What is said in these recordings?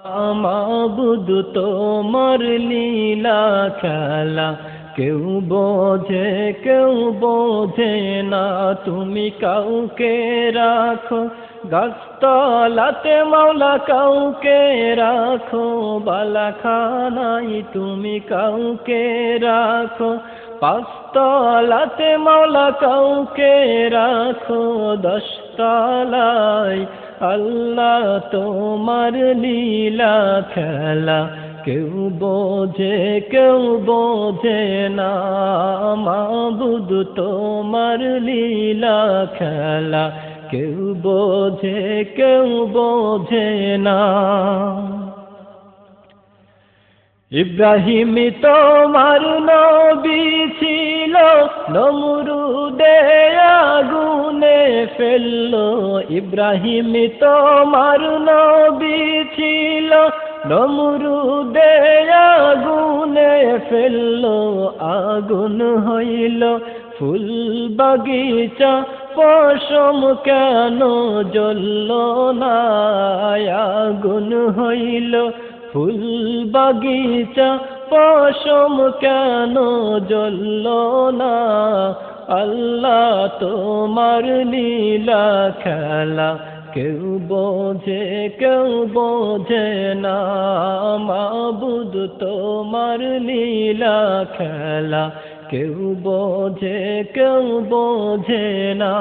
মাবুদ তোমার লীলা খেলা কেউ বোঝে না। তুমি কাউকে রাখো গাছতলাতে মাওলা, কাউকে রাখো বালাখানায়, তুমি কাউকে রাখো পাঁচতলাতে মাওলা, কাউকে রাখো দশতলায়। আল্লাহ তোমার লীলা খেলা কেউ বোঝে না। মাবুদ তোমার লীলা খেলা কেউ বোঝে না। ইব্রাহিম তোমার নবী ছিল, নমরুদে আগুনে ফেললো। ইব্রাহিম তোমার নবী ছিল, নমরুদে আগুনে ফেললো। আগুন হইল ফুল বাগিচা, পশম কেন জ্বলল না? আগুন হইল ফুল বাগিচা, পশম কেন জ্বলল না? আল্লাহ তোমার লীলা খেলা কেউ বোঝে না। মাবুদ তোমার লীলা খেলা কেউ বোঝে না।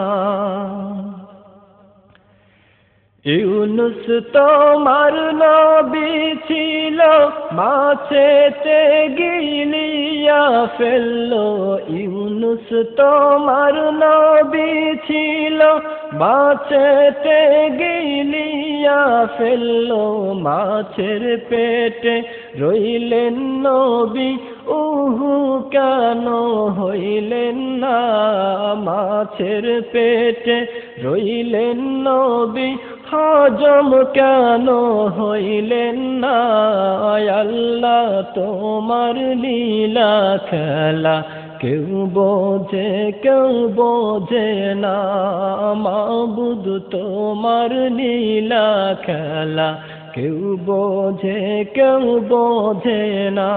ইউনুস তোমার নবী ছিল, মাছেতে গিলিয়া ফেললো। ইউনুস তোমার নবী ছিল, মাছেতে গিলিয়া ফেললো। মাছের পেটে রইলেন নবী, উহু কেন হইলেন না? মাছের পেটে রইলেন নবী, হজম কেন হইলেন না? আল্লাহ তোমার লীলা খেলা কেউ বোঝে না। মাবুদ তোমার লীলা খেলা কেউ বোঝে না।